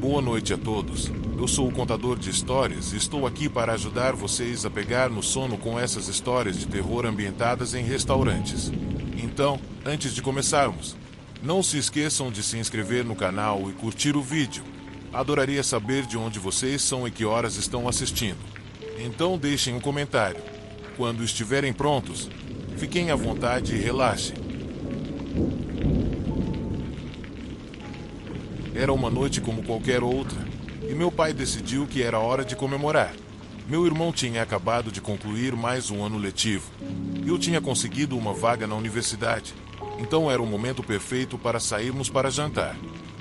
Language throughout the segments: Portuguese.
Boa noite a todos. Eu sou o contador de histórias e estou aqui para ajudar vocês a pegar no sono com essas histórias de terror ambientadas em restaurantes. Então, antes de começarmos, não se esqueçam de se inscrever no canal e curtir o vídeo. Adoraria saber de onde vocês são e que horas estão assistindo. Então deixem um comentário. Quando estiverem prontos, fiquem à vontade e relaxem. Era uma noite como qualquer outra, e meu pai decidiu que era hora de comemorar. Meu irmão tinha acabado de concluir mais um ano letivo, e eu tinha conseguido uma vaga na universidade, então era o momento perfeito para sairmos para jantar.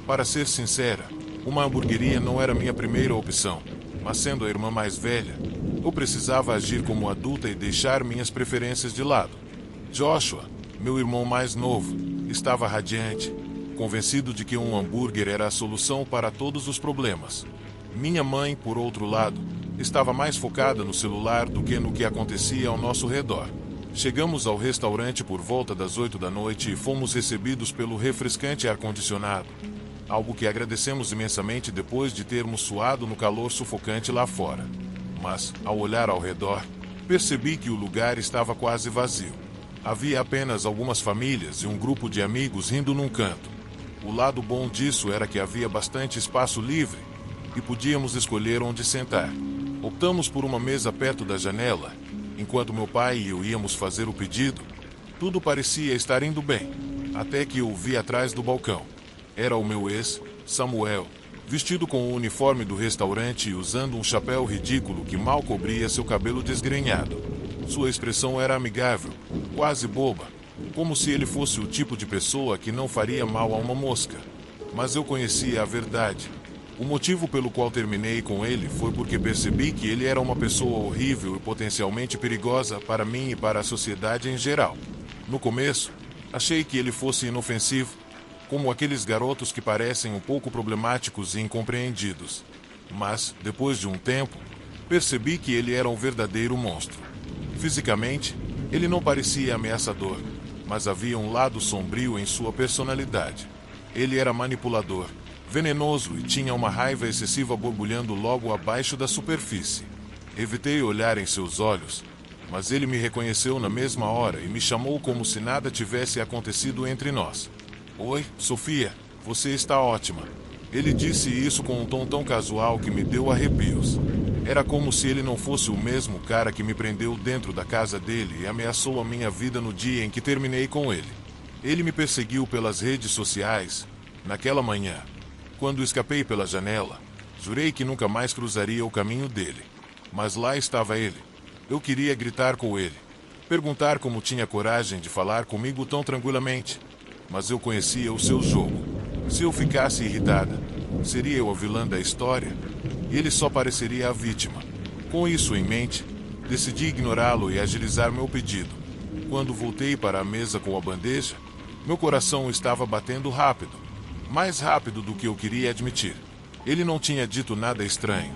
Para ser sincera, uma hamburgueria não era minha primeira opção, mas sendo a irmã mais velha, eu precisava agir como adulta e deixar minhas preferências de lado. Joshua, meu irmão mais novo, estava radiante, convencido de que um hambúrguer era a solução para todos os problemas. Minha mãe, por outro lado, estava mais focada no celular do que no que acontecia ao nosso redor. Chegamos ao restaurante por volta das 8 da noite e fomos recebidos pelo refrescante ar-condicionado, algo que agradecemos imensamente depois de termos suado no calor sufocante lá fora. Mas, ao olhar ao redor, percebi que o lugar estava quase vazio. Havia apenas algumas famílias e um grupo de amigos rindo num canto. O lado bom disso era que havia bastante espaço livre e podíamos escolher onde sentar. Optamos por uma mesa perto da janela. Enquanto meu pai e eu íamos fazer o pedido, tudo parecia estar indo bem, até que eu vi atrás do balcão. Era o meu ex, Samuel, vestido com o uniforme do restaurante e usando um chapéu ridículo que mal cobria seu cabelo desgrenhado. Sua expressão era amigável, quase boba, como se ele fosse o tipo de pessoa que não faria mal a uma mosca. Mas eu conhecia a verdade. O motivo pelo qual terminei com ele foi porque percebi que ele era uma pessoa horrível e potencialmente perigosa para mim e para a sociedade em geral. No começo, achei que ele fosse inofensivo, como aqueles garotos que parecem um pouco problemáticos e incompreendidos. Mas, depois de um tempo, percebi que ele era um verdadeiro monstro. Fisicamente, ele não parecia ameaçador, mas havia um lado sombrio em sua personalidade. Ele era manipulador, venenoso e tinha uma raiva excessiva borbulhando logo abaixo da superfície. Evitei olhar em seus olhos, mas ele me reconheceu na mesma hora e me chamou como se nada tivesse acontecido entre nós. Oi, Sofia, você está ótima. Ele disse isso com um tom tão casual que me deu arrepios. Era como se ele não fosse o mesmo cara que me prendeu dentro da casa dele e ameaçou a minha vida no dia em que terminei com ele. Ele me perseguiu pelas redes sociais, naquela manhã. Quando escapei pela janela, jurei que nunca mais cruzaria o caminho dele. Mas lá estava ele. Eu queria gritar com ele, perguntar como tinha coragem de falar comigo tão tranquilamente. Mas eu conhecia o seu jogo. Se eu ficasse irritada, seria eu a vilã da história? E ele só pareceria a vítima. Com isso em mente, decidi ignorá-lo e agilizar meu pedido. Quando voltei para a mesa com a bandeja, meu coração estava batendo rápido. Mais rápido do que eu queria admitir. Ele não tinha dito nada estranho,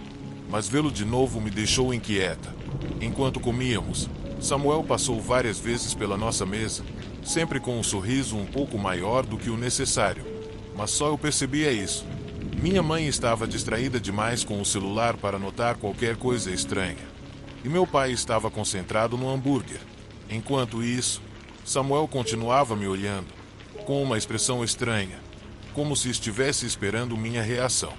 mas vê-lo de novo me deixou inquieta. Enquanto comíamos, Samuel passou várias vezes pela nossa mesa, sempre com um sorriso um pouco maior do que o necessário. Mas só eu percebia isso. Minha mãe estava distraída demais com o celular para notar qualquer coisa estranha. E meu pai estava concentrado no hambúrguer. Enquanto isso, Samuel continuava me olhando, com uma expressão estranha, como se estivesse esperando minha reação.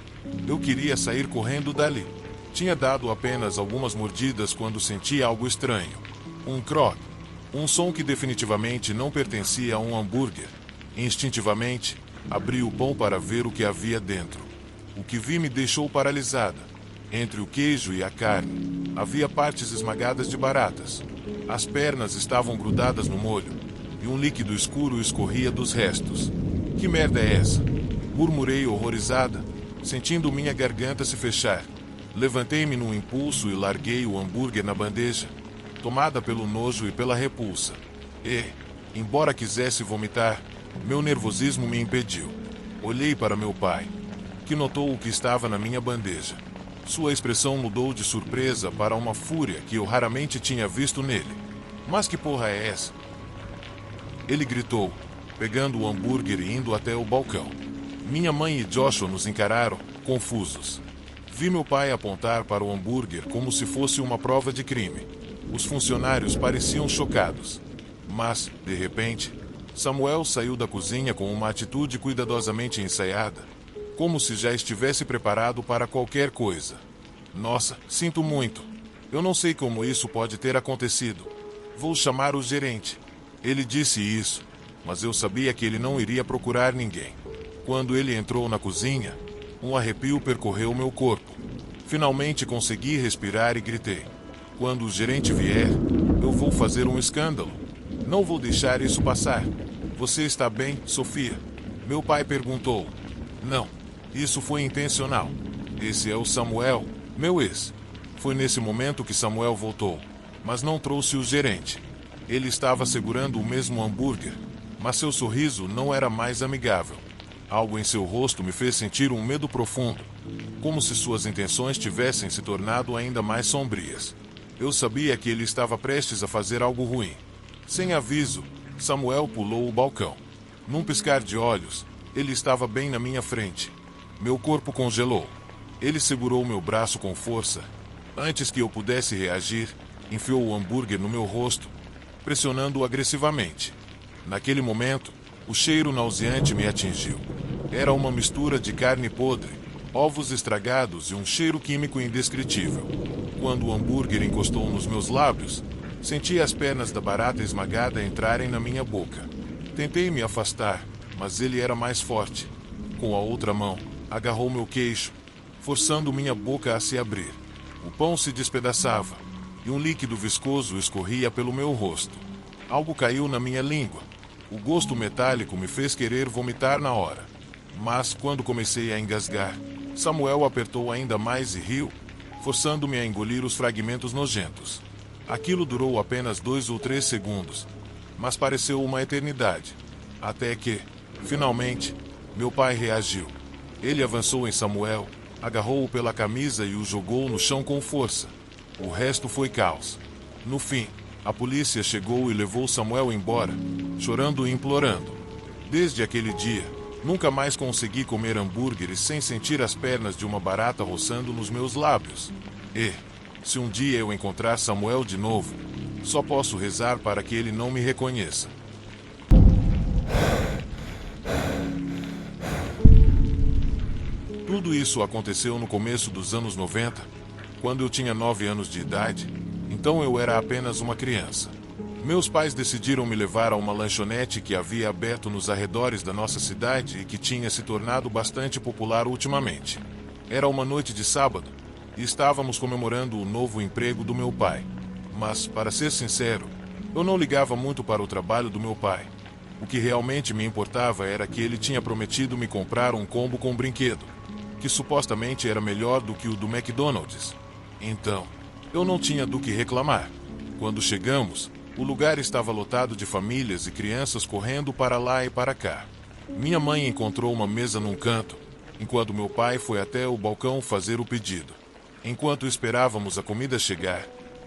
Eu queria sair correndo dali. Tinha dado apenas algumas mordidas quando senti algo estranho. Um croc. Um som que definitivamente não pertencia a um hambúrguer. Instintivamente, abri o pão para ver o que havia dentro. O que vi me deixou paralisada. Entre o queijo e a carne, havia partes esmagadas de baratas. As pernas estavam grudadas no molho, e um líquido escuro escorria dos restos. Que merda é essa? Murmurei horrorizada, sentindo minha garganta se fechar. Levantei-me num impulso e larguei o hambúrguer na bandeja, tomada pelo nojo e pela repulsa. E, embora quisesse vomitar, meu nervosismo me impediu. Olhei para meu pai, que notou o que estava na minha bandeja. Sua expressão mudou de surpresa para uma fúria que eu raramente tinha visto nele. Mas que porra é essa? Ele gritou, pegando o hambúrguer e indo até o balcão. Minha mãe e Joshua nos encararam, confusos. Vi meu pai apontar para o hambúrguer como se fosse uma prova de crime. Os funcionários pareciam chocados. Mas, de repente, Samuel saiu da cozinha com uma atitude cuidadosamente ensaiada, como se já estivesse preparado para qualquer coisa. Nossa, sinto muito. Eu não sei como isso pode ter acontecido. Vou chamar o gerente. Ele disse isso, mas eu sabia que ele não iria procurar ninguém. Quando ele entrou na cozinha, um arrepio percorreu meu corpo. Finalmente consegui respirar e gritei: quando o gerente vier, eu vou fazer um escândalo. Não vou deixar isso passar. Você está bem, Sofia? Meu pai perguntou. Não, isso foi intencional. Esse é o Samuel, meu ex. Foi nesse momento que Samuel voltou, mas não trouxe o gerente. Ele estava segurando o mesmo hambúrguer, mas seu sorriso não era mais amigável. Algo em seu rosto me fez sentir um medo profundo, como se suas intenções tivessem se tornado ainda mais sombrias. Eu sabia que ele estava prestes a fazer algo ruim. Sem aviso, Samuel pulou o balcão. Num piscar de olhos, ele estava bem na minha frente. Meu corpo congelou. Ele segurou meu braço com força. Antes que eu pudesse reagir, enfiou o hambúrguer no meu rosto, pressionando-o agressivamente. Naquele momento, o cheiro nauseante me atingiu. Era uma mistura de carne podre, ovos estragados e um cheiro químico indescritível. Quando o hambúrguer encostou nos meus lábios, senti as pernas da barata esmagada entrarem na minha boca. Tentei me afastar, mas ele era mais forte. Com a outra mão, agarrou meu queixo, forçando minha boca a se abrir. O pão se despedaçava, e um líquido viscoso escorria pelo meu rosto. Algo caiu na minha língua. O gosto metálico me fez querer vomitar na hora. Mas, quando comecei a engasgar, Samuel apertou ainda mais e riu, forçando-me a engolir os fragmentos nojentos. Aquilo durou apenas 2 ou 3 segundos, mas pareceu uma eternidade. Até que, finalmente, meu pai reagiu. Ele avançou em Samuel, agarrou-o pela camisa e o jogou no chão com força. O resto foi caos. No fim, a polícia chegou e levou Samuel embora, chorando e implorando. Desde aquele dia, nunca mais consegui comer hambúrgueres sem sentir as pernas de uma barata roçando nos meus lábios. E, se um dia eu encontrar Samuel de novo, só posso rezar para que ele não me reconheça. Tudo isso aconteceu no começo dos anos 90, quando eu tinha 9 anos de idade, então eu era apenas uma criança. Meus pais decidiram me levar a uma lanchonete que havia aberto nos arredores da nossa cidade e que tinha se tornado bastante popular ultimamente. Era uma noite de sábado, e estávamos comemorando o novo emprego do meu pai. Mas, para ser sincero, eu não ligava muito para o trabalho do meu pai. O que realmente me importava era que ele tinha prometido me comprar um combo com brinquedo, que supostamente era melhor do que o do McDonald's. Então, eu não tinha do que reclamar. Quando chegamos, o lugar estava lotado de famílias e crianças correndo para lá e para cá. Minha mãe encontrou uma mesa num canto, enquanto meu pai foi até o balcão fazer o pedido. Enquanto esperávamos a comida chegar,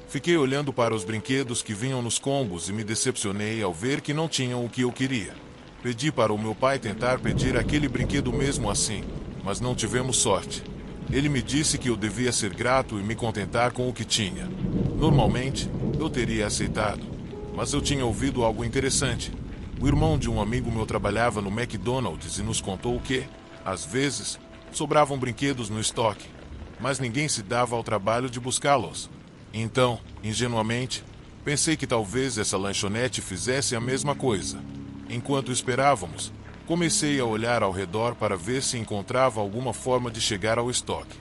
fiquei olhando para os brinquedos que vinham nos combos e me decepcionei ao ver que não tinham o que eu queria. Pedi para o meu pai tentar pedir aquele brinquedo mesmo assim, mas não tivemos sorte. Ele me disse que eu devia ser grato e me contentar com o que tinha. Normalmente, eu teria aceitado, mas eu tinha ouvido algo interessante. O irmão de um amigo meu trabalhava no McDonald's e nos contou que, às vezes, sobravam brinquedos no estoque, mas ninguém se dava ao trabalho de buscá-los. Então, ingenuamente, pensei que talvez essa lanchonete fizesse a mesma coisa. Enquanto esperávamos, comecei a olhar ao redor para ver se encontrava alguma forma de chegar ao estoque.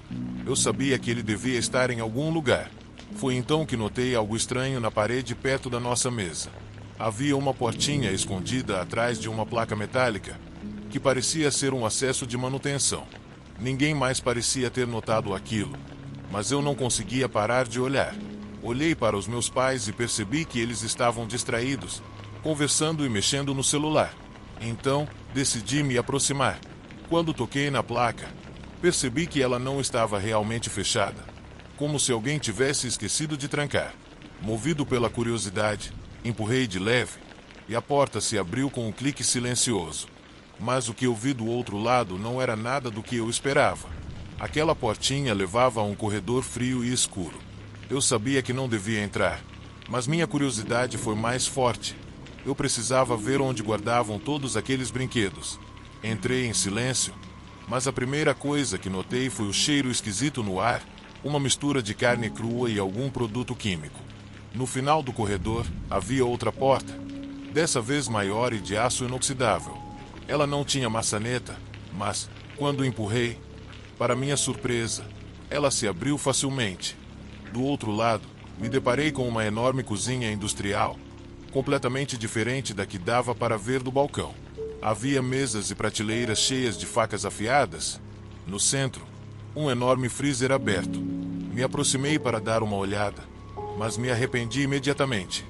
Eu sabia que ele devia estar em algum lugar. Foi então que notei algo estranho na parede perto da nossa mesa. Havia uma portinha escondida atrás de uma placa metálica, que parecia ser um acesso de manutenção. Ninguém mais parecia ter notado aquilo, mas eu não conseguia parar de olhar. Olhei para os meus pais e percebi que eles estavam distraídos, conversando e mexendo no celular. Então, decidi me aproximar. Quando toquei na placa, percebi que ela não estava realmente fechada, como se alguém tivesse esquecido de trancar. Movido pela curiosidade, empurrei de leve, e a porta se abriu com um clique silencioso. Mas o que eu vi do outro lado não era nada do que eu esperava. Aquela portinha levava a um corredor frio e escuro. Eu sabia que não devia entrar, mas minha curiosidade foi mais forte. Eu precisava ver onde guardavam todos aqueles brinquedos. Entrei em silêncio, mas a primeira coisa que notei foi o cheiro esquisito no ar, uma mistura de carne crua e algum produto químico. No final do corredor havia outra porta, dessa vez maior e de aço inoxidável. Ela não tinha maçaneta, mas, quando empurrei, para minha surpresa, ela se abriu facilmente. Do outro lado, me deparei com uma enorme cozinha industrial, completamente diferente da que dava para ver do balcão. Havia mesas e prateleiras cheias de facas afiadas. No centro, um enorme freezer aberto. Me aproximei para dar uma olhada, mas me arrependi imediatamente.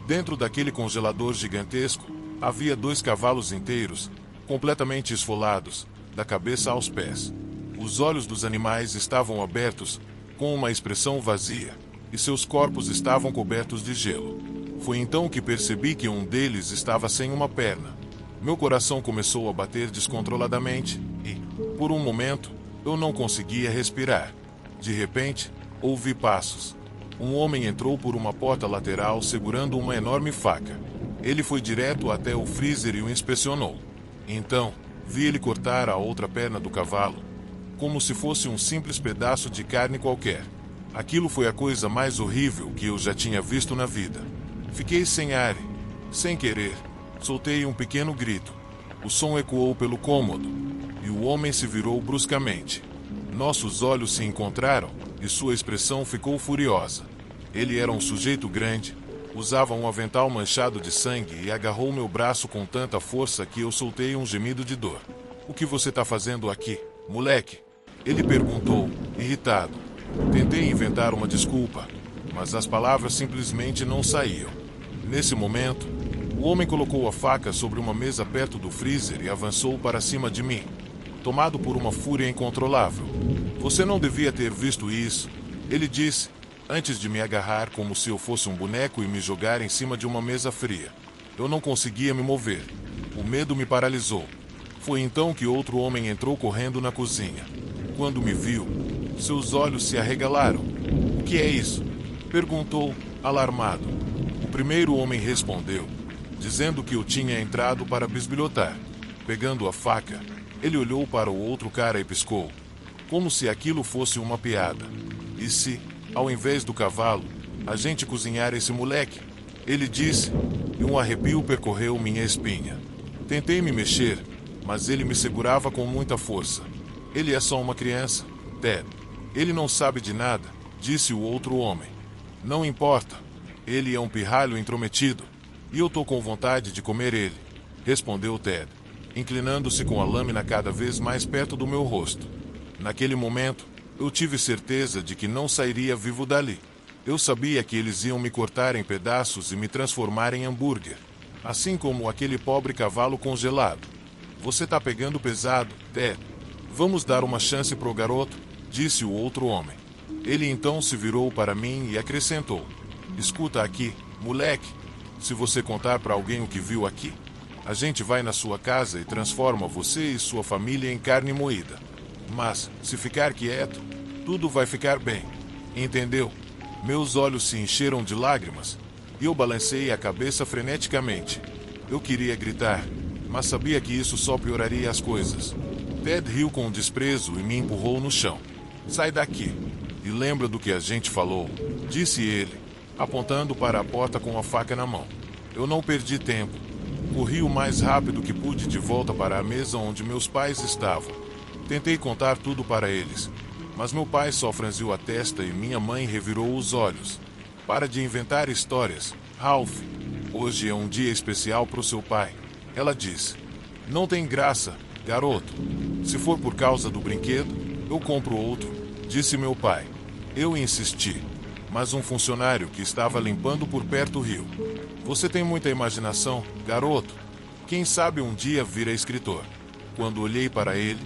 Dentro daquele congelador gigantesco, havia 2 cavalos inteiros, completamente esfolados, da cabeça aos pés. Os olhos dos animais estavam abertos, com uma expressão vazia, e seus corpos estavam cobertos de gelo. Foi então que percebi que um deles estava sem uma perna. Meu coração começou a bater descontroladamente e, por um momento, eu não conseguia respirar. De repente, ouvi passos. Um homem entrou por uma porta lateral segurando uma enorme faca. Ele foi direto até o freezer e o inspecionou. Então, vi ele cortar a outra perna do cavalo, como se fosse um simples pedaço de carne qualquer. Aquilo foi a coisa mais horrível que eu já tinha visto na vida. Fiquei sem ar e, sem querer, soltei um pequeno grito. O som ecoou pelo cômodo, e o homem se virou bruscamente. Nossos olhos se encontraram, e sua expressão ficou furiosa. Ele era um sujeito grande, usava um avental manchado de sangue e agarrou meu braço com tanta força que eu soltei um gemido de dor. "O que você está fazendo aqui, moleque?" Ele perguntou, irritado. Tentei inventar uma desculpa, mas as palavras simplesmente não saíam. Nesse momento, o homem colocou a faca sobre uma mesa perto do freezer e avançou para cima de mim, tomado por uma fúria incontrolável. "Você não devia ter visto isso", ele disse, antes de me agarrar como se eu fosse um boneco e me jogar em cima de uma mesa fria. Eu não conseguia me mover. O medo me paralisou. Foi então que outro homem entrou correndo na cozinha. Quando me viu, seus olhos se arregalaram. "O que é isso?" perguntou, alarmado. O primeiro homem respondeu, dizendo que eu tinha entrado para bisbilhotar. Pegando a faca, ele olhou para o outro cara e piscou, como se aquilo fosse uma piada. "E se, ao invés do cavalo, a gente cozinhar esse moleque?" ele disse, e um arrepio percorreu minha espinha. Tentei me mexer, mas ele me segurava com muita força. "Ele é só uma criança, Ted. Ele não sabe de nada", disse o outro homem. "Não importa. Ele é um pirralho intrometido, e eu tô com vontade de comer ele", respondeu Ted, inclinando-se com a lâmina cada vez mais perto do meu rosto. Naquele momento, eu tive certeza de que não sairia vivo dali. Eu sabia que eles iam me cortar em pedaços e me transformar em hambúrguer, assim como aquele pobre cavalo congelado. "Você tá pegando pesado, Ted. Vamos dar uma chance pro garoto", disse o outro homem. Ele então se virou para mim e acrescentou: "Escuta aqui, moleque. Se você contar para alguém o que viu aqui, a gente vai na sua casa e transforma você e sua família em carne moída. Mas, se ficar quieto, tudo vai ficar bem. Entendeu?" Meus olhos se encheram de lágrimas, e eu balancei a cabeça freneticamente. Eu queria gritar, mas sabia que isso só pioraria as coisas. Ted riu com desprezo e me empurrou no chão. "Sai daqui. E lembra do que a gente falou", disse ele, apontando para a porta com a faca na mão. Eu não perdi tempo. Corri o mais rápido que pude de volta para a mesa onde meus pais estavam. Tentei contar tudo para eles, mas meu pai só franziu a testa e minha mãe revirou os olhos. "Para de inventar histórias, Ralph. Hoje é um dia especial para o seu pai", ela disse. "Não tem graça, garoto. Se for por causa do brinquedo, eu compro outro", disse meu pai. Eu insisti, mas um funcionário que estava limpando por perto riu. "Você tem muita imaginação, garoto. Quem sabe um dia vira escritor." Quando olhei para ele,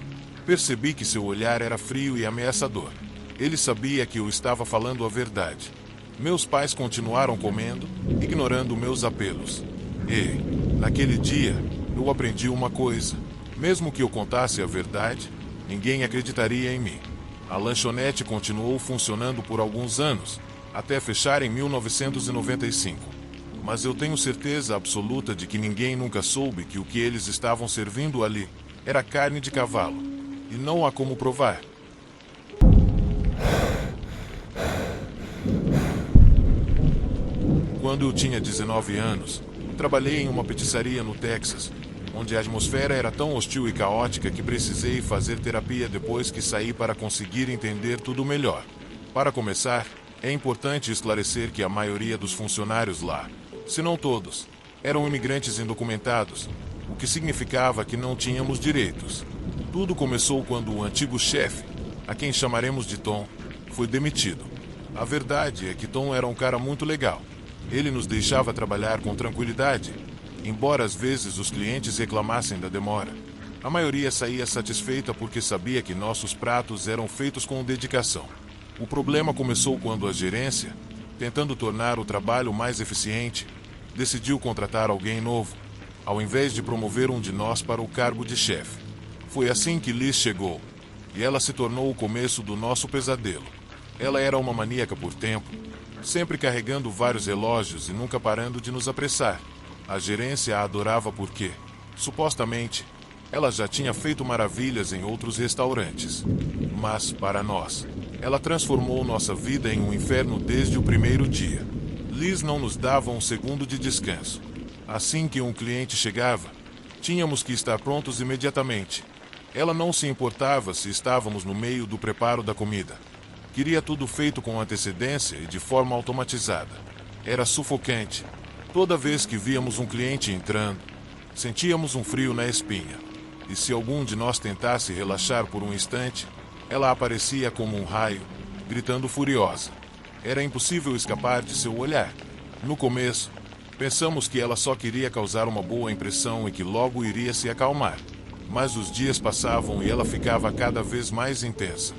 percebi que seu olhar era frio e ameaçador. Ele sabia que eu estava falando a verdade. Meus pais continuaram comendo, ignorando meus apelos. E, naquele dia, eu aprendi uma coisa. Mesmo que eu contasse a verdade, ninguém acreditaria em mim. A lanchonete continuou funcionando por alguns anos, até fechar em 1995. Mas eu tenho certeza absoluta de que ninguém nunca soube que o que eles estavam servindo ali era carne de cavalo, e não há como provar. Quando eu tinha 19 anos, trabalhei em uma petissaria no Texas, onde a atmosfera era tão hostil e caótica que precisei fazer terapia depois que saí para conseguir entender tudo melhor. Para começar, é importante esclarecer que a maioria dos funcionários lá, se não todos, eram imigrantes indocumentados, o que significava que não tínhamos direitos. Tudo começou quando o antigo chefe, a quem chamaremos de Tom, foi demitido. A verdade é que Tom era um cara muito legal. Ele nos deixava trabalhar com tranquilidade, embora às vezes os clientes reclamassem da demora. A maioria saía satisfeita porque sabia que nossos pratos eram feitos com dedicação. O problema começou quando a gerência, tentando tornar o trabalho mais eficiente, decidiu contratar alguém novo, ao invés de promover um de nós para o cargo de chefe. Foi assim que Liz chegou, e ela se tornou o começo do nosso pesadelo. Ela era uma maníaca por tempo, sempre carregando vários relógios e nunca parando de nos apressar. A gerência a adorava porque, supostamente, ela já tinha feito maravilhas em outros restaurantes. Mas, para nós, ela transformou nossa vida em um inferno desde o primeiro dia. Liz não nos dava um segundo de descanso. Assim que um cliente chegava, tínhamos que estar prontos imediatamente. Ela não se importava se estávamos no meio do preparo da comida. Queria tudo feito com antecedência e de forma automatizada. Era sufocante. Toda vez que víamos um cliente entrando, sentíamos um frio na espinha. E se algum de nós tentasse relaxar por um instante, ela aparecia como um raio, gritando furiosa. Era impossível escapar de seu olhar. No começo, pensamos que ela só queria causar uma boa impressão e que logo iria se acalmar. Mas os dias passavam e ela ficava cada vez mais intensa.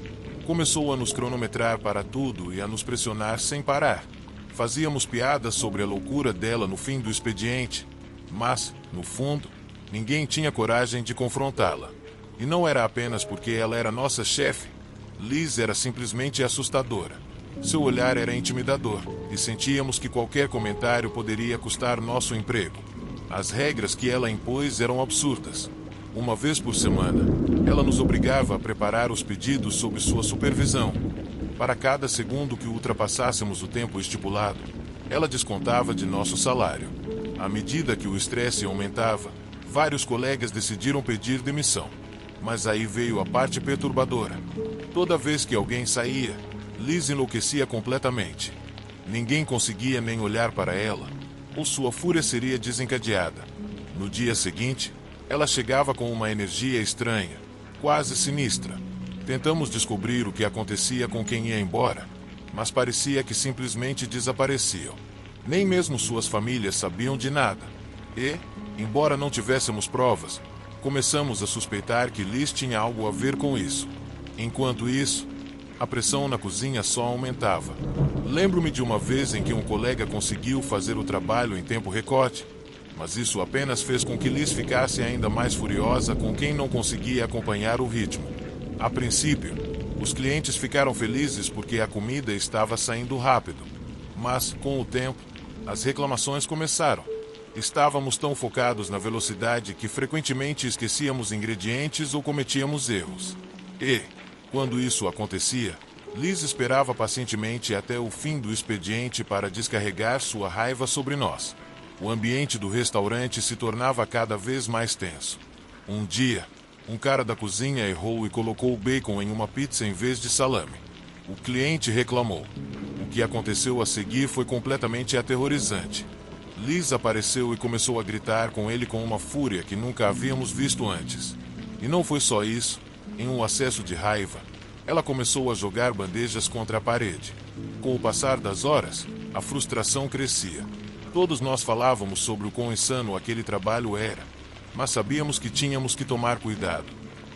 Começou a nos cronometrar para tudo e a nos pressionar sem parar. Fazíamos piadas sobre a loucura dela no fim do expediente, mas, no fundo, ninguém tinha coragem de confrontá-la. E não era apenas porque ela era nossa chefe. Liz era simplesmente assustadora. Seu olhar era intimidador, e sentíamos que qualquer comentário poderia custar nosso emprego. As regras que ela impôs eram absurdas. Uma vez por semana, ela nos obrigava a preparar os pedidos sob sua supervisão. Para cada segundo que ultrapassássemos o tempo estipulado, ela descontava de nosso salário. À medida que o estresse aumentava, vários colegas decidiram pedir demissão. Mas aí veio a parte perturbadora. Toda vez que alguém saía, Liz enlouquecia completamente. Ninguém conseguia nem olhar para ela, ou sua fúria seria desencadeada. No dia seguinte, ela chegava com uma energia estranha, quase sinistra. Tentamos descobrir o que acontecia com quem ia embora, mas parecia que simplesmente desapareciam. Nem mesmo suas famílias sabiam de nada. E, embora não tivéssemos provas, começamos a suspeitar que Liz tinha algo a ver com isso. Enquanto isso, a pressão na cozinha só aumentava. Lembro-me de uma vez em que um colega conseguiu fazer o trabalho em tempo recorde, mas isso apenas fez com que Liz ficasse ainda mais furiosa com quem não conseguia acompanhar o ritmo. A princípio, os clientes ficaram felizes porque a comida estava saindo rápido, mas, com o tempo, as reclamações começaram. Estávamos tão focados na velocidade que frequentemente esquecíamos ingredientes ou cometíamos erros. E, quando isso acontecia, Liz esperava pacientemente até o fim do expediente para descarregar sua raiva sobre nós. O ambiente do restaurante se tornava cada vez mais tenso. Um dia, um cara da cozinha errou e colocou bacon em uma pizza em vez de salame. O cliente reclamou. O que aconteceu a seguir foi completamente aterrorizante. Liz apareceu e começou a gritar com ele com uma fúria que nunca havíamos visto antes. E não foi só isso. Em um acesso de raiva, ela começou a jogar bandejas contra a parede. Com o passar das horas, a frustração crescia. Todos nós falávamos sobre o quão insano aquele trabalho era, mas sabíamos que tínhamos que tomar cuidado.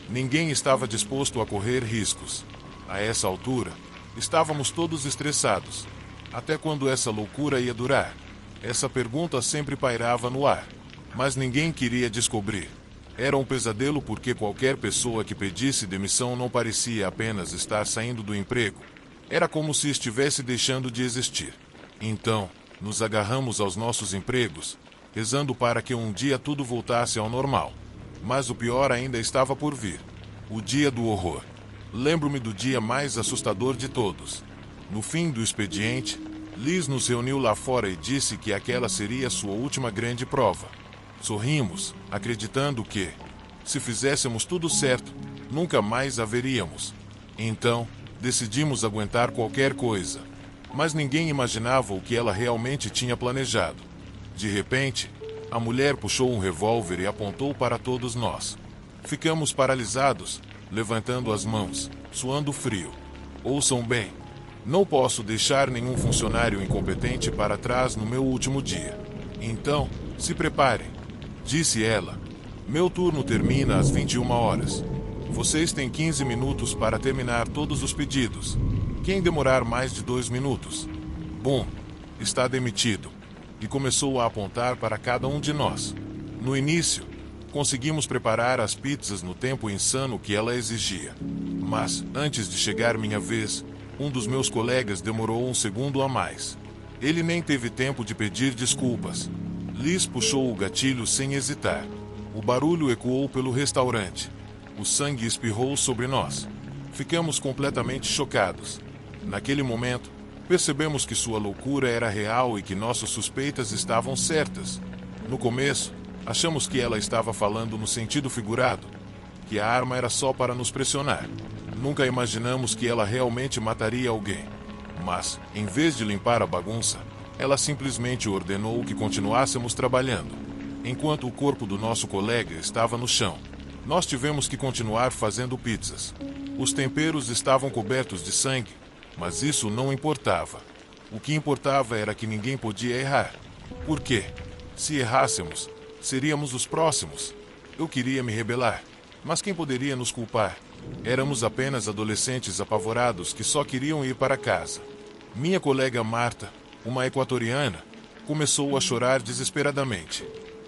Ninguém estava disposto a correr riscos. A essa altura, estávamos todos estressados. Até quando essa loucura ia durar? Essa pergunta sempre pairava no ar, mas ninguém queria descobrir. Era um pesadelo porque qualquer pessoa que pedisse demissão não parecia apenas estar saindo do emprego. Era como se estivesse deixando de existir. Então, nos agarramos aos nossos empregos, rezando para que um dia tudo voltasse ao normal. Mas o pior ainda estava por vir. O dia do horror. Lembro-me do dia mais assustador de todos. No fim do expediente, Liz nos reuniu lá fora e disse que aquela seria sua última grande prova. Sorrimos, acreditando que, se fizéssemos tudo certo, nunca mais a veríamos. Então, decidimos aguentar qualquer coisa. Mas ninguém imaginava o que ela realmente tinha planejado. De repente, a mulher puxou um revólver e apontou para todos nós. Ficamos paralisados, levantando as mãos, suando frio. Ouçam bem, não posso deixar nenhum funcionário incompetente para trás no meu último dia. Então, se preparem, disse ela. Meu turno termina às 21 horas. Vocês têm 15 minutos para terminar todos os pedidos. Quem demorar mais de 2 minutos, bom, está demitido. E começou a apontar para cada um de nós. No início, conseguimos preparar as pizzas no tempo insano que ela exigia. Mas, antes de chegar minha vez, um dos meus colegas demorou um segundo a mais. Ele nem teve tempo de pedir desculpas. Liz puxou o gatilho sem hesitar. O barulho ecoou pelo restaurante. O sangue espirrou sobre nós. Ficamos completamente chocados. Naquele momento, percebemos que sua loucura era real e que nossas suspeitas estavam certas. No começo, achamos que ela estava falando no sentido figurado, que a arma era só para nos pressionar. Nunca imaginamos que ela realmente mataria alguém. Mas, em vez de limpar a bagunça, ela simplesmente ordenou que continuássemos trabalhando. Enquanto o corpo do nosso colega estava no chão, nós tivemos que continuar fazendo pizzas. Os temperos estavam cobertos de sangue, mas isso não importava. O que importava era que ninguém podia errar. Por quê? Se errássemos, seríamos os próximos. Eu queria me rebelar, mas quem poderia nos culpar? Éramos apenas adolescentes apavorados que só queriam ir para casa. Minha colega Marta, uma equatoriana, começou a chorar desesperadamente.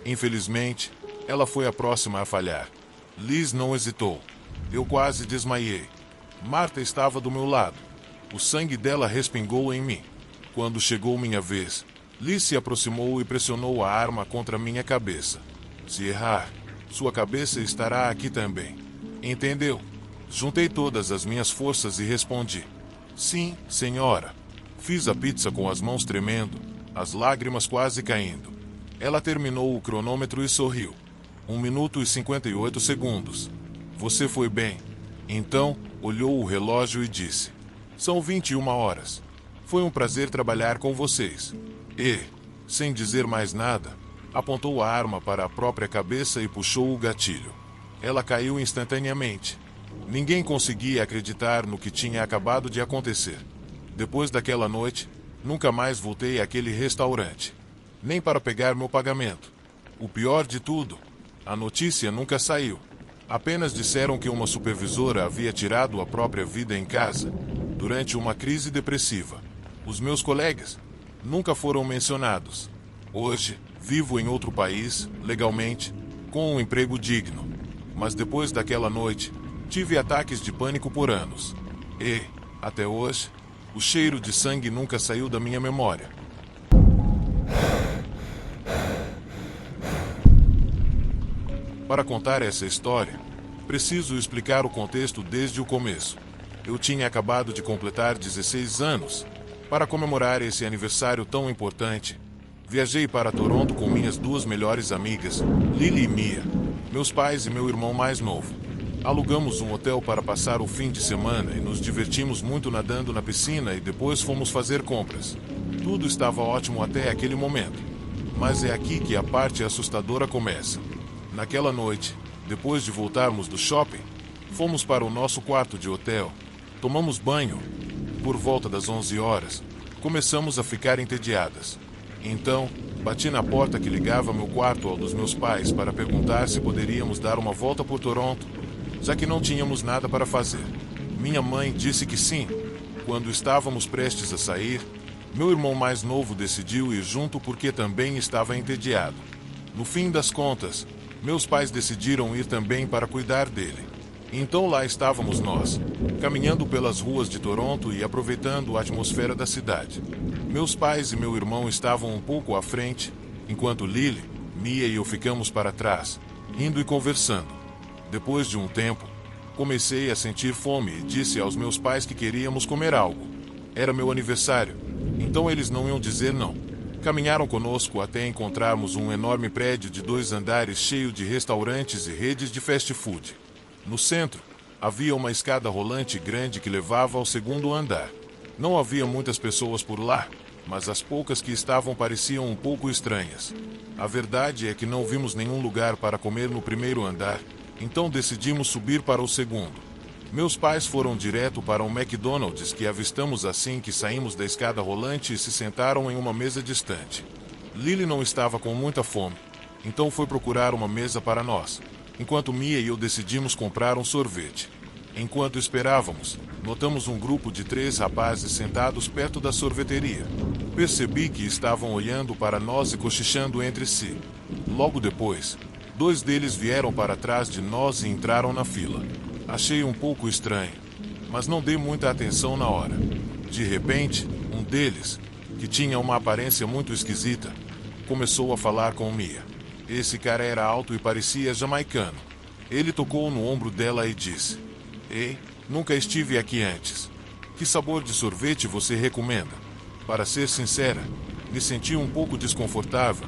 Infelizmente, ela foi a próxima a falhar. Liz não hesitou. Eu quase desmaiei. Marta estava do meu lado. O sangue dela respingou em mim. Quando chegou minha vez, Liz se aproximou e pressionou a arma contra minha cabeça. Se errar, sua cabeça estará aqui também. Entendeu? Juntei todas as minhas forças e respondi: sim, senhora. Fiz a pizza com as mãos tremendo, as lágrimas quase caindo. Ela terminou o cronômetro e sorriu. 1 minuto e 58 segundos. Você foi bem. Então, olhou o relógio e disse: são 21 horas. Foi um prazer trabalhar com vocês. E, sem dizer mais nada, apontou a arma para a própria cabeça e puxou o gatilho. Ela caiu instantaneamente. Ninguém conseguia acreditar no que tinha acabado de acontecer. Depois daquela noite, nunca mais voltei àquele restaurante. Nem para pegar meu pagamento. O pior de tudo, a notícia nunca saiu. Apenas disseram que uma supervisora havia tirado a própria vida em casa, durante uma crise depressiva. Os meus colegas nunca foram mencionados. Hoje, vivo em outro país, legalmente, com um emprego digno. Mas depois daquela noite, tive ataques de pânico por anos. E, até hoje, o cheiro de sangue nunca saiu da minha memória. Para contar essa história, preciso explicar o contexto desde o começo. Eu tinha acabado de completar 16 anos. Para comemorar esse aniversário tão importante, viajei para Toronto com minhas 2 melhores amigas, Lily e Mia, meus pais e meu irmão mais novo. Alugamos um hotel para passar o fim de semana e nos divertimos muito nadando na piscina e depois fomos fazer compras. Tudo estava ótimo até aquele momento. Mas é aqui que a parte assustadora começa. Naquela noite, depois de voltarmos do shopping, fomos para o nosso quarto de hotel, tomamos banho. Por volta das 11 horas, começamos a ficar entediadas. Então, bati na porta que ligava meu quarto ao dos meus pais para perguntar se poderíamos dar uma volta por Toronto, já que não tínhamos nada para fazer. Minha mãe disse que sim. Quando estávamos prestes a sair, meu irmão mais novo decidiu ir junto porque também estava entediado. No fim das contas, Meus pais decidiram ir também para cuidar dele. Então lá estávamos nós, caminhando pelas ruas de Toronto e aproveitando a atmosfera da cidade. Meus pais e meu irmão estavam um pouco à frente, enquanto Lily, Mia e eu ficamos para trás, rindo e conversando. Depois de um tempo, comecei a sentir fome e disse aos meus pais que queríamos comer algo. Era meu aniversário, então eles não iam dizer não. Caminharam conosco até encontrarmos um enorme prédio de 2 andares cheio de restaurantes e redes de fast food. No centro, havia uma escada rolante grande que levava ao 2º andar. Não havia muitas pessoas por lá, mas as poucas que estavam pareciam um pouco estranhas. A verdade é que não vimos nenhum lugar para comer no 1º andar, então decidimos subir para o 2º. Meus pais foram direto para um McDonald's que avistamos assim que saímos da escada rolante e se sentaram em uma mesa distante. Lily não estava com muita fome, então foi procurar uma mesa para nós, enquanto Mia e eu decidimos comprar um sorvete. Enquanto esperávamos, notamos um grupo de 3 rapazes sentados perto da sorveteria. Percebi que estavam olhando para nós e cochichando entre si. Logo depois, 2 deles vieram para trás de nós e entraram na fila. Achei um pouco estranho, mas não dei muita atenção na hora. De repente, um deles, que tinha uma aparência muito esquisita, começou a falar com Mia. Esse cara era alto e parecia jamaicano. Ele tocou no ombro dela e disse: "Ei, nunca estive aqui antes. Que sabor de sorvete você recomenda?" Para ser sincera, me senti um pouco desconfortável,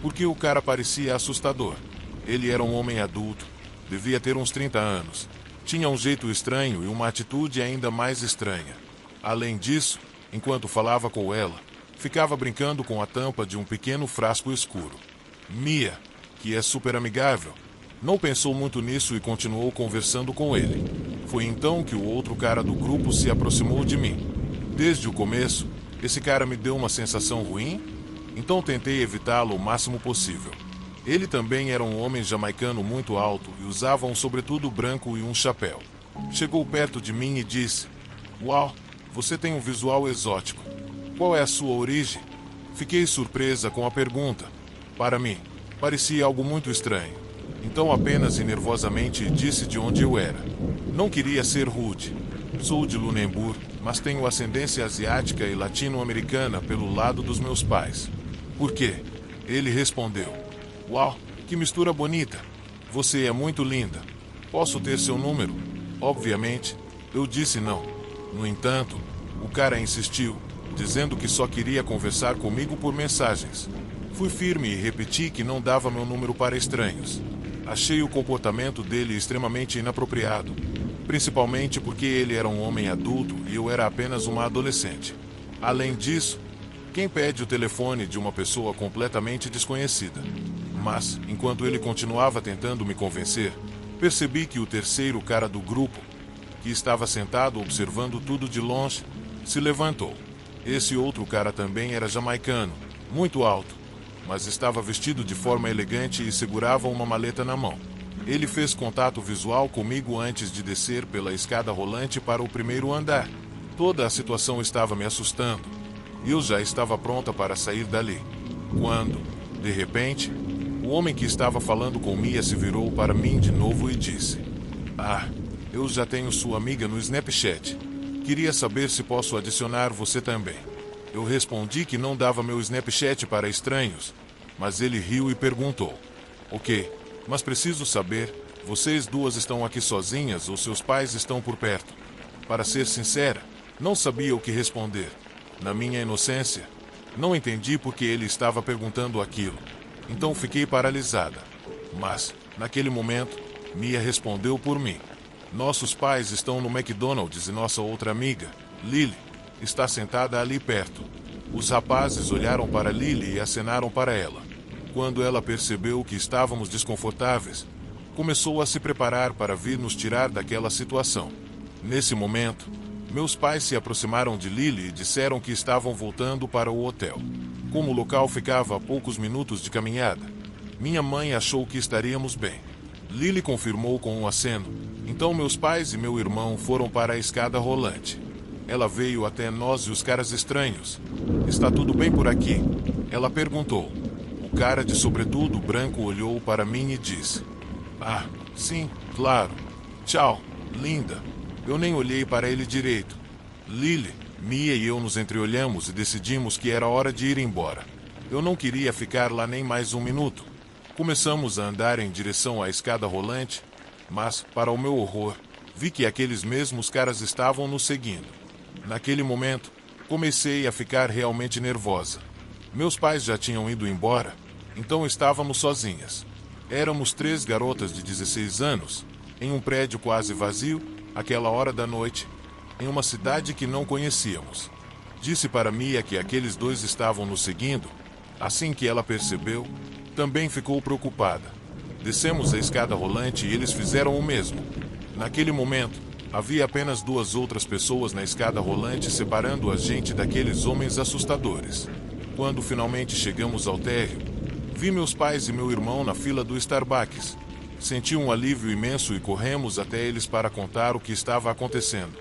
porque o cara parecia assustador. Ele era um homem adulto, devia ter uns 30 anos. Tinha um jeito estranho e uma atitude ainda mais estranha. Além disso, enquanto falava com ela, ficava brincando com a tampa de um pequeno frasco escuro. Mia, que é super amigável, não pensou muito nisso e continuou conversando com ele. Foi então que o outro cara do grupo se aproximou de mim. Desde o começo, esse cara me deu uma sensação ruim, então tentei evitá-lo o máximo possível. Ele também era um homem jamaicano muito alto e usava um sobretudo branco e um chapéu. Chegou perto de mim e disse: "Uau, você tem um visual exótico. Qual é a sua origem?" Fiquei surpresa com a pergunta. Para mim, parecia algo muito estranho. Então apenas e nervosamente disse de onde eu era. Não queria ser rude. Sou de Lunenburg, mas tenho ascendência asiática e latino-americana pelo lado dos meus pais. Por quê? Ele respondeu: "Uau, que mistura bonita. Você é muito linda. Posso ter seu número?" Obviamente, eu disse não. No entanto, o cara insistiu, dizendo que só queria conversar comigo por mensagens. Fui firme e repeti que não dava meu número para estranhos. Achei o comportamento dele extremamente inapropriado, principalmente porque ele era um homem adulto e eu era apenas uma adolescente. Além disso, quem pede o telefone de uma pessoa completamente desconhecida? Mas, enquanto ele continuava tentando me convencer, percebi que o terceiro cara do grupo, que estava sentado observando tudo de longe, se levantou. Esse outro cara também era jamaicano, muito alto, mas estava vestido de forma elegante e segurava uma maleta na mão. Ele fez contato visual comigo antes de descer pela escada rolante para o 1º andar. Toda a situação estava me assustando, e eu já estava pronta para sair dali. Quando, de repente, o homem que estava falando com Mia se virou para mim de novo e disse: "Ah, eu já tenho sua amiga no Snapchat. Queria saber se posso adicionar você também." Eu respondi que não dava meu Snapchat para estranhos, mas ele riu e perguntou: "Ok, mas preciso saber, vocês duas estão aqui sozinhas ou seus pais estão por perto?" Para ser sincera, não sabia o que responder. Na minha inocência, não entendi por que ele estava perguntando aquilo. Então fiquei paralisada. Mas, naquele momento, Mia respondeu por mim: "Nossos pais estão no McDonald's e nossa outra amiga, Lily, está sentada ali perto." Os rapazes olharam para Lily e acenaram para ela. Quando ela percebeu que estávamos desconfortáveis, começou a se preparar para vir nos tirar daquela situação. Nesse momento, meus pais se aproximaram de Lily e disseram que estavam voltando para o hotel. Como o local ficava a poucos minutos de caminhada, minha mãe achou que estaríamos bem. Lily confirmou com um aceno, então meus pais e meu irmão foram para a escada rolante. Ela veio até nós e os caras estranhos. "Está tudo bem por aqui?" Ela perguntou. O cara de sobretudo branco olhou para mim e disse: "Ah, sim, claro. Tchau, linda." Eu nem olhei para ele direito. Lily, Mia e eu nos entreolhamos e decidimos que era hora de ir embora. Eu não queria ficar lá nem mais um minuto. Começamos a andar em direção à escada rolante, mas, para o meu horror, vi que aqueles mesmos caras estavam nos seguindo. Naquele momento, comecei a ficar realmente nervosa. Meus pais já tinham ido embora, então estávamos sozinhas. Éramos 3 garotas de 16 anos, em um prédio quase vazio, àquela hora da noite, em uma cidade que não conhecíamos. Disse para Mia que aqueles 2 estavam nos seguindo. Assim que ela percebeu, também ficou preocupada. Descemos a escada rolante e eles fizeram o mesmo. Naquele momento, havia apenas 2 outras pessoas na escada rolante separando a gente daqueles homens assustadores. Quando finalmente chegamos ao térreo, vi meus pais e meu irmão na fila do Starbucks. Senti um alívio imenso e corremos até eles para contar o que estava acontecendo.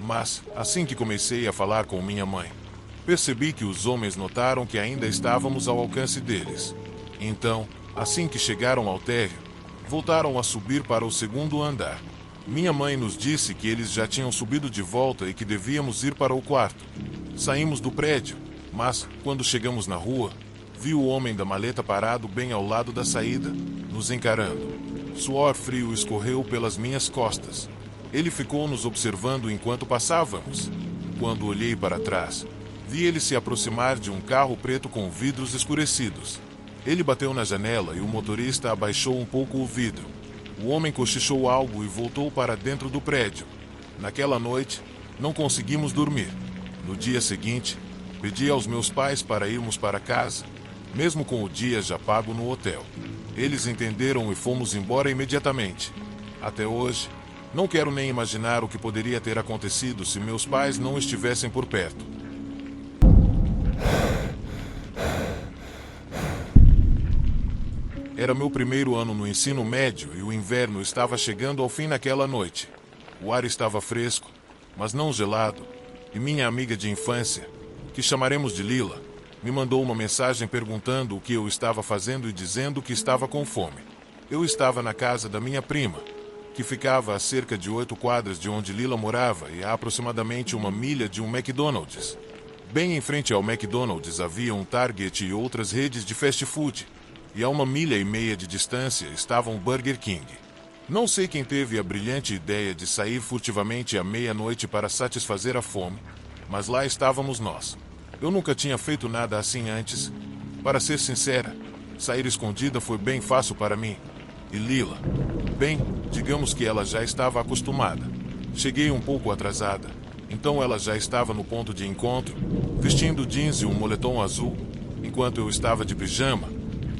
Mas, assim que comecei a falar com minha mãe, percebi que os homens notaram que ainda estávamos ao alcance deles. Então, assim que chegaram ao térreo, voltaram a subir para o 2º andar. Minha mãe nos disse que eles já tinham subido de volta e que devíamos ir para o quarto. Saímos do prédio, mas, quando chegamos na rua, vi o homem da maleta parado bem ao lado da saída, nos encarando. Suor frio escorreu pelas minhas costas. Ele ficou nos observando enquanto passávamos. Quando olhei para trás, vi ele se aproximar de um carro preto com vidros escurecidos. Ele bateu na janela e o motorista abaixou um pouco o vidro. O homem cochichou algo e voltou para dentro do prédio. Naquela noite, não conseguimos dormir. No dia seguinte, pedi aos meus pais para irmos para casa, mesmo com o dia já pago no hotel. Eles entenderam e fomos embora imediatamente. Até hoje, não quero nem imaginar o que poderia ter acontecido se meus pais não estivessem por perto. Era meu primeiro ano no ensino médio e o inverno estava chegando ao fim naquela noite. O ar estava fresco, mas não gelado, e minha amiga de infância, que chamaremos de Lila, me mandou uma mensagem perguntando o que eu estava fazendo e dizendo que estava com fome. Eu estava na casa da minha prima, que ficava a cerca de 8 quadras de onde Lila morava e a aproximadamente 1 milha de um McDonald's. Bem em frente ao McDonald's havia um Target e outras redes de fast food, e a 1,5 milha de distância estava um Burger King. Não sei quem teve a brilhante ideia de sair furtivamente à meia-noite para satisfazer a fome, mas lá estávamos nós. Eu nunca tinha feito nada assim antes. Para ser sincera, sair escondida foi bem fácil para mim. E Lila, bem, digamos que ela já estava acostumada. Cheguei um pouco atrasada, então ela já estava no ponto de encontro, vestindo jeans e um moletom azul, enquanto eu estava de pijama,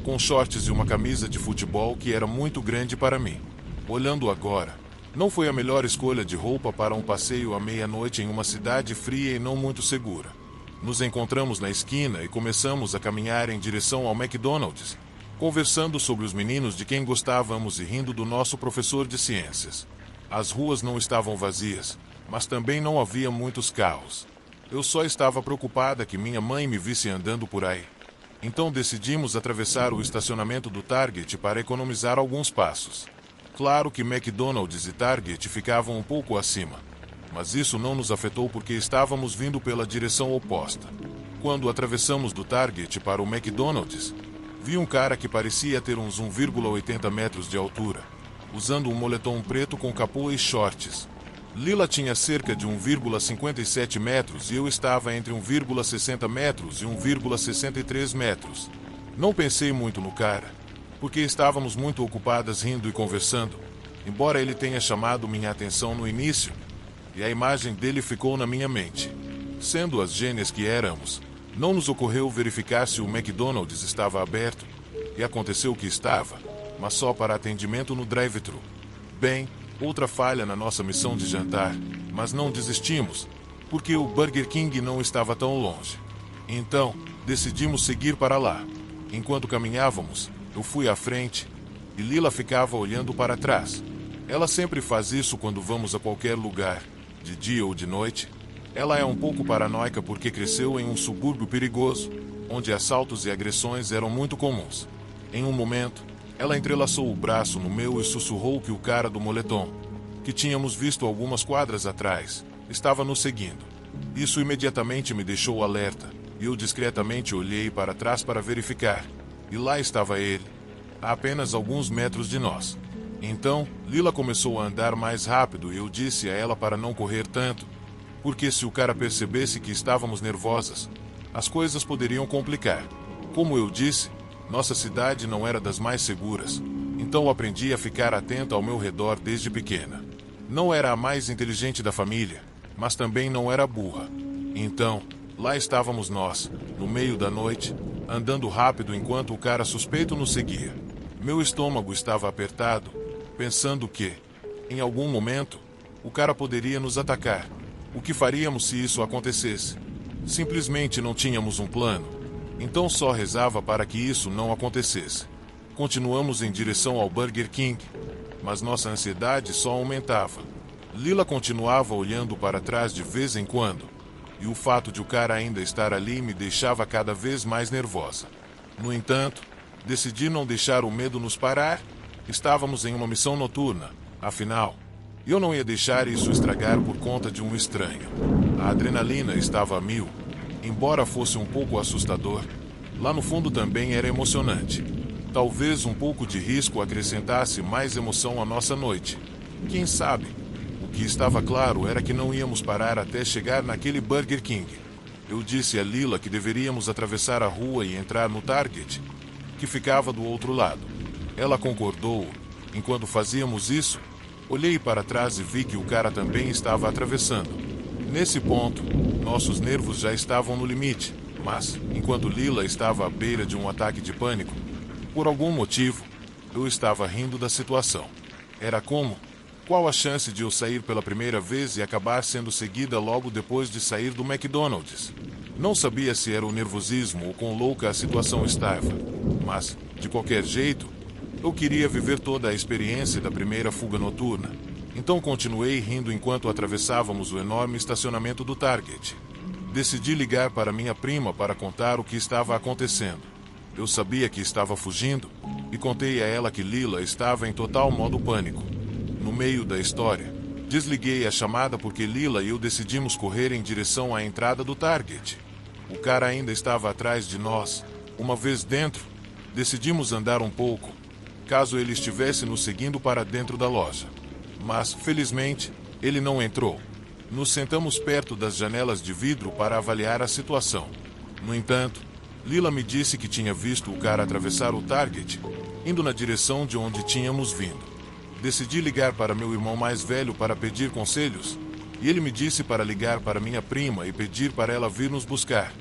com shorts e uma camisa de futebol que era muito grande para mim. Olhando agora, não foi a melhor escolha de roupa para um passeio à meia-noite em uma cidade fria e não muito segura. Nos encontramos na esquina e começamos a caminhar em direção ao McDonald's, conversando sobre os meninos de quem gostávamos e rindo do nosso professor de ciências. As ruas não estavam vazias, mas também não havia muitos carros. Eu só estava preocupada que minha mãe me visse andando por aí. Então decidimos atravessar o estacionamento do Target para economizar alguns passos. Claro que McDonald's e Target ficavam um pouco acima, mas isso não nos afetou porque estávamos vindo pela direção oposta. Quando atravessamos do Target para o McDonald's, vi um cara que parecia ter uns 1,80 metros de altura, usando um moletom preto com capô e shorts. Lila tinha cerca de 1,57 metros e eu estava entre 1,60 metros e 1,63 metros. Não pensei muito no cara, porque estávamos muito ocupadas rindo e conversando, embora ele tenha chamado minha atenção no início, e a imagem dele ficou na minha mente. Sendo as gênias que éramos, não nos ocorreu verificar se o McDonald's estava aberto, e aconteceu que estava, mas só para atendimento no drive-thru. Bem, outra falha na nossa missão de jantar, mas não desistimos, porque o Burger King não estava tão longe. Então, decidimos seguir para lá. Enquanto caminhávamos, eu fui à frente, e Lila ficava olhando para trás. Ela sempre faz isso quando vamos a qualquer lugar, de dia ou de noite. Ela é um pouco paranoica porque cresceu em um subúrbio perigoso, onde assaltos e agressões eram muito comuns. Em um momento, ela entrelaçou o braço no meu e sussurrou que o cara do moletom, que tínhamos visto algumas quadras atrás, estava nos seguindo. Isso imediatamente me deixou alerta, e eu discretamente olhei para trás para verificar. E lá estava ele, a apenas alguns metros de nós. Então, Lila começou a andar mais rápido e eu disse a ela para não correr tanto, porque se o cara percebesse que estávamos nervosas, as coisas poderiam complicar. Como eu disse, nossa cidade não era das mais seguras, então aprendi a ficar atenta ao meu redor desde pequena. Não era a mais inteligente da família, mas também não era burra. Então, lá estávamos nós, no meio da noite, andando rápido enquanto o cara suspeito nos seguia. Meu estômago estava apertado, pensando que, em algum momento, o cara poderia nos atacar. O que faríamos se isso acontecesse? Simplesmente não tínhamos um plano. Então só rezava para que isso não acontecesse. Continuamos em direção ao Burger King, mas nossa ansiedade só aumentava. Lila continuava olhando para trás de vez em quando, e o fato de o cara ainda estar ali me deixava cada vez mais nervosa. No entanto, decidi não deixar o medo nos parar. Estávamos em uma missão noturna, afinal, eu não ia deixar isso estragar por conta de um estranho. A adrenalina estava a mil. Embora fosse um pouco assustador, lá no fundo também era emocionante. Talvez um pouco de risco acrescentasse mais emoção à nossa noite. Quem sabe? O que estava claro era que não íamos parar até chegar naquele Burger King. Eu disse a Lila que deveríamos atravessar a rua e entrar no Target, que ficava do outro lado. Ela concordou. Enquanto fazíamos isso, olhei para trás e vi que o cara também estava atravessando. Nesse ponto, nossos nervos já estavam no limite, mas, enquanto Lila estava à beira de um ataque de pânico, por algum motivo, eu estava rindo da situação. Era como: qual a chance de eu sair pela primeira vez e acabar sendo seguida logo depois de sair do McDonald's? Não sabia se era o nervosismo ou quão louca a situação estava, mas, de qualquer jeito, eu queria viver toda a experiência da primeira fuga noturna. Então continuei rindo enquanto atravessávamos o enorme estacionamento do Target. Decidi ligar para minha prima para contar o que estava acontecendo. Eu sabia que estava fugindo e contei a ela que Lila estava em total modo pânico. No meio da história, desliguei a chamada porque Lila e eu decidimos correr em direção à entrada do Target. O cara ainda estava atrás de nós. Uma vez dentro, decidimos andar um pouco, caso ele estivesse nos seguindo para dentro da loja. Mas, felizmente, ele não entrou. Nos sentamos perto das janelas de vidro para avaliar a situação. No entanto, Lila me disse que tinha visto o cara atravessar o Target, indo na direção de onde tínhamos vindo. Decidi ligar para meu irmão mais velho para pedir conselhos, e ele me disse para ligar para minha prima e pedir para ela vir nos buscar.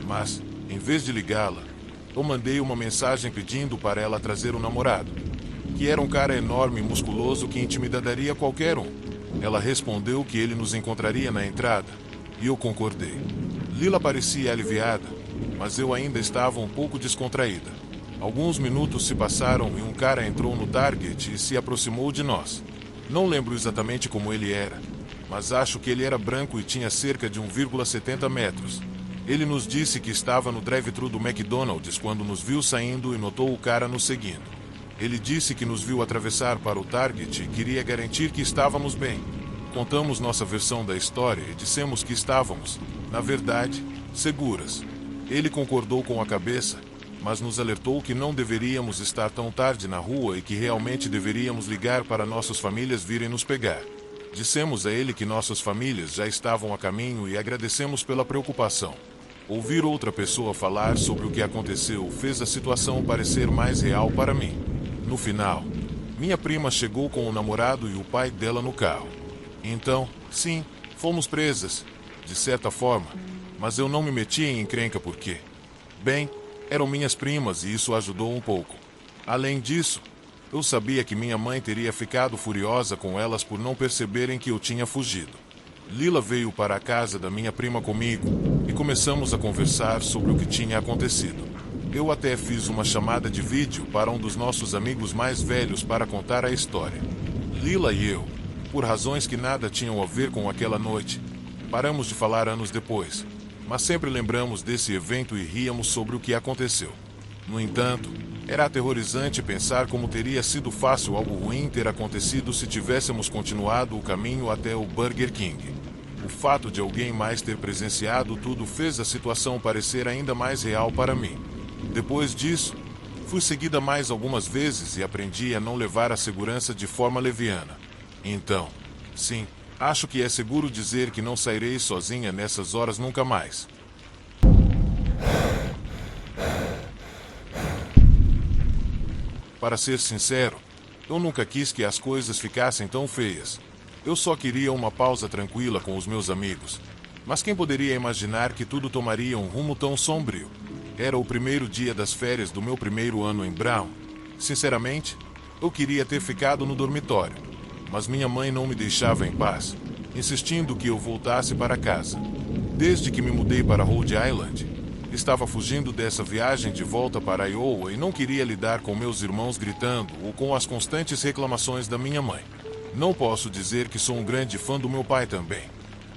Mas, em vez de ligá-la, eu mandei uma mensagem pedindo para ela trazer um namorado, que era um cara enorme e musculoso que intimidaria qualquer um. Ela respondeu que ele nos encontraria na entrada, e eu concordei. Lila parecia aliviada, mas eu ainda estava um pouco descontraída. Alguns minutos se passaram e um cara entrou no Target e se aproximou de nós. Não lembro exatamente como ele era, mas acho que ele era branco e tinha cerca de 1,70 metros. Ele nos disse que estava no drive-thru do McDonald's quando nos viu saindo e notou o cara nos seguindo. Ele disse que nos viu atravessar para o Target e queria garantir que estávamos bem. Contamos nossa versão da história e dissemos que estávamos, na verdade, seguras. Ele concordou com a cabeça, mas nos alertou que não deveríamos estar tão tarde na rua e que realmente deveríamos ligar para nossas famílias virem nos pegar. Dissemos a ele que nossas famílias já estavam a caminho e agradecemos pela preocupação. Ouvir outra pessoa falar sobre o que aconteceu fez a situação parecer mais real para mim. No final, minha prima chegou com o namorado e o pai dela no carro. Então, sim, fomos presas, de certa forma, mas eu não me meti em encrenca porque, bem, eram minhas primas e isso ajudou um pouco. Além disso, eu sabia que minha mãe teria ficado furiosa com elas por não perceberem que eu tinha fugido. Lila veio para a casa da minha prima comigo e começamos a conversar sobre o que tinha acontecido. Eu até fiz uma chamada de vídeo para um dos nossos amigos mais velhos para contar a história. Lila e eu, por razões que nada tinham a ver com aquela noite, paramos de falar anos depois. mas sempre lembramos desse evento e ríamos sobre o que aconteceu. No entanto, era aterrorizante pensar como teria sido fácil algo ruim ter acontecido se tivéssemos continuado o caminho até o Burger King. O fato de alguém mais ter presenciado tudo fez a situação parecer ainda mais real para mim. Depois disso, fui seguida mais algumas vezes e aprendi a não levar a segurança de forma leviana. Então, sim, acho que é seguro dizer que não sairei sozinha nessas horas nunca mais. Para ser sincero, eu nunca quis que as coisas ficassem tão feias. Eu só queria uma pausa tranquila com os meus amigos. Mas quem poderia imaginar que tudo tomaria um rumo tão sombrio? Era o primeiro dia das férias do meu primeiro ano em Brown. Sinceramente, eu queria ter ficado no dormitório. Mas minha mãe não me deixava em paz, insistindo que eu voltasse para casa. Desde que me mudei para Rhode Island, estava fugindo dessa viagem de volta para Iowa e não queria lidar com meus irmãos gritando ou com as constantes reclamações da minha mãe. Não posso dizer que sou um grande fã do meu pai também,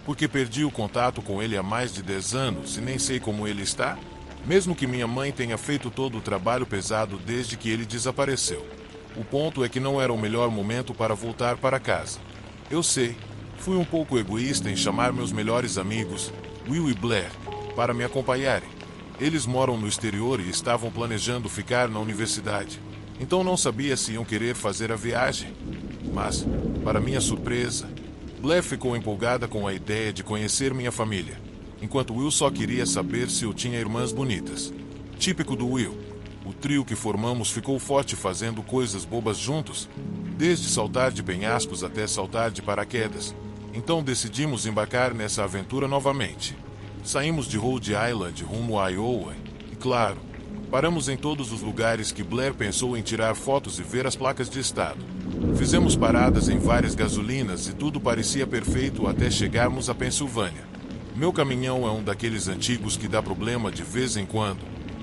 porque perdi o contato com ele há mais de 10 anos e nem sei como ele está, mesmo que minha mãe tenha feito todo o trabalho pesado desde que ele desapareceu. O ponto é que não era o melhor momento para voltar para casa. Eu sei, fui um pouco egoísta em chamar meus melhores amigos, Will e Blair, para me acompanharem. Eles moram no exterior e estavam planejando ficar na universidade, então não sabia se iam querer fazer a viagem. Mas, para minha surpresa, Blair ficou empolgada com a ideia de conhecer minha família, enquanto Will só queria saber se eu tinha irmãs bonitas. Típico do Will, o trio que formamos ficou forte fazendo coisas bobas juntos, desde saltar de penhascos até saltar de paraquedas. Então decidimos embarcar nessa aventura novamente. Saímos de Rhode Island rumo a Iowa e, claro, paramos em todos os lugares que Blair pensou em tirar fotos e ver as placas de estado. Fizemos paradas em várias gasolinas e tudo parecia perfeito até chegarmos à Pensilvânia. Meu caminhão é um daqueles antigos que dá problema de vez em quando.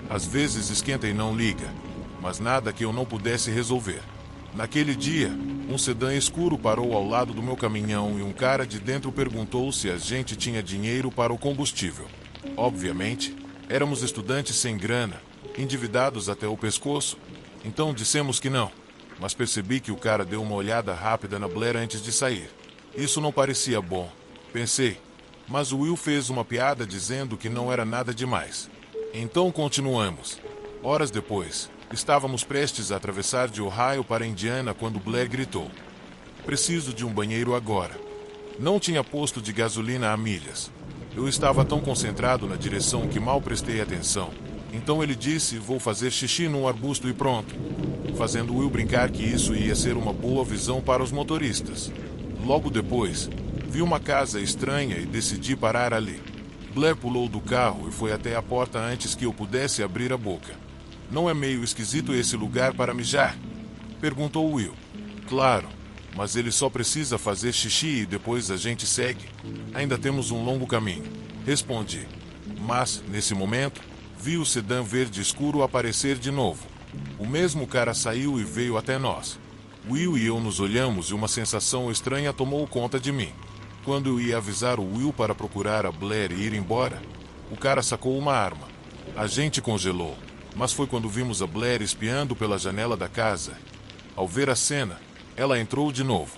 Às vezes esquenta e não liga, mas nada que eu não pudesse resolver. Naquele dia, um sedã escuro parou ao lado do meu caminhão e um cara de dentro perguntou se a gente tinha dinheiro para o combustível. Obviamente, éramos estudantes sem grana, endividados até o pescoço, então dissemos que não. Mas percebi que o cara deu uma olhada rápida na Blair antes de sair. Isso não parecia bom, pensei, mas o Will fez uma piada dizendo que não era nada demais. Então continuamos. Horas depois, estávamos prestes a atravessar de Ohio para Indiana quando Blair gritou: "Preciso de um banheiro agora." Não tinha posto de gasolina há milhas. Eu estava tão concentrado na direção que mal prestei atenção. Então ele disse: "Vou fazer xixi num arbusto e pronto", fazendo Will brincar que isso ia ser uma boa visão para os motoristas. Logo depois, vi uma casa estranha e decidi parar ali. Blair pulou do carro e foi até a porta antes que eu pudesse abrir a boca. "Não é meio esquisito esse lugar para mijar?" perguntou Will. "Claro, mas ele só precisa fazer xixi e depois a gente segue. Ainda temos um longo caminho", respondi. Mas, nesse momento, vi o sedã verde escuro aparecer de novo. O mesmo cara saiu e veio até nós. Will e eu nos olhamos e uma sensação estranha tomou conta de mim. Quando eu ia avisar o Will para procurar a Blair e ir embora, o cara sacou uma arma. A gente congelou, mas foi quando vimos a Blair espiando pela janela da casa. Ao ver a cena, ela entrou de novo.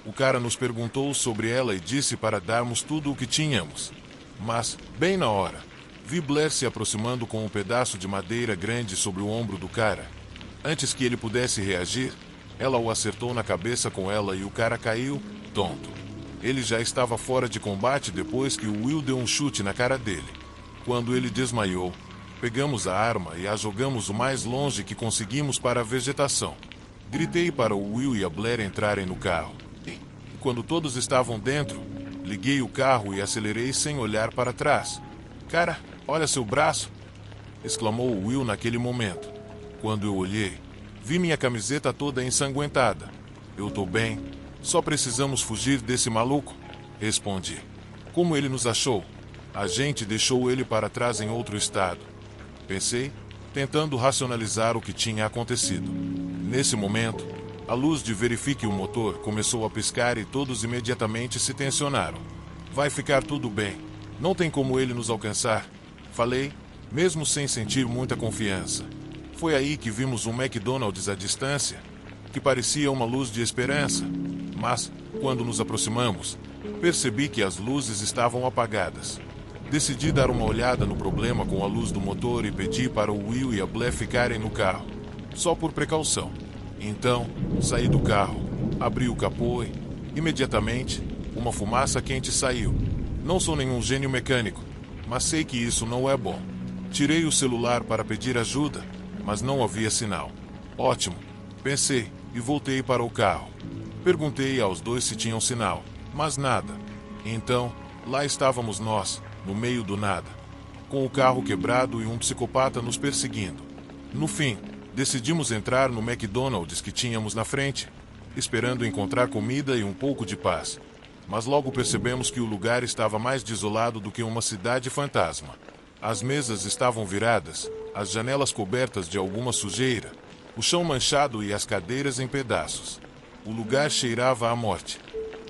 O cara nos perguntou sobre ela e disse para darmos tudo o que tínhamos. Mas, bem na hora, vi Blair se aproximando com um pedaço de madeira grande sobre o ombro do cara. Antes que ele pudesse reagir, ela o acertou na cabeça com ela e o cara caiu, tonto. Ele já estava fora de combate depois que o Will deu um chute na cara dele. Quando ele desmaiou, pegamos a arma e a jogamos o mais longe que conseguimos para a vegetação. Gritei para o Will e a Blair entrarem no carro. E, quando todos estavam dentro, liguei o carro e acelerei sem olhar para trás. "Cara, olha seu braço!" exclamou o Will naquele momento. Quando eu olhei, vi minha camiseta toda ensanguentada. "Eu tô bem. Só precisamos fugir desse maluco", respondi. "Como ele nos achou?" "A gente deixou ele para trás em outro estado", pensei, tentando racionalizar o que tinha acontecido. Nesse momento, a luz de verifique o motor começou a piscar e todos imediatamente se tensionaram. "Vai ficar tudo bem", Não tem como ele nos alcançar, falei, mesmo sem sentir muita confiança. Foi aí que vimos um McDonald's à distância, que parecia uma luz de esperança. Mas, quando nos aproximamos, percebi que as luzes estavam apagadas. Decidi dar uma olhada no problema com a luz do motor e pedi para o Will e a Blair ficarem no carro, só por precaução. Então, saí do carro, abri o capô e, imediatamente, uma fumaça quente saiu. Não sou nenhum gênio mecânico, mas sei que isso não é bom. Tirei o celular para pedir ajuda, mas não havia sinal. Ótimo, pensei, e voltei para o carro. Perguntei aos dois se tinham sinal, mas nada. Então, lá estávamos nós, no meio do nada, com o carro quebrado e um psicopata nos perseguindo. No fim, decidimos entrar no McDonald's que tínhamos na frente, esperando encontrar comida e um pouco de paz. Mas logo percebemos que o lugar estava mais desolado do que uma cidade fantasma. As mesas estavam viradas, as janelas cobertas de alguma sujeira, o chão manchado e as cadeiras em pedaços. O lugar cheirava à morte.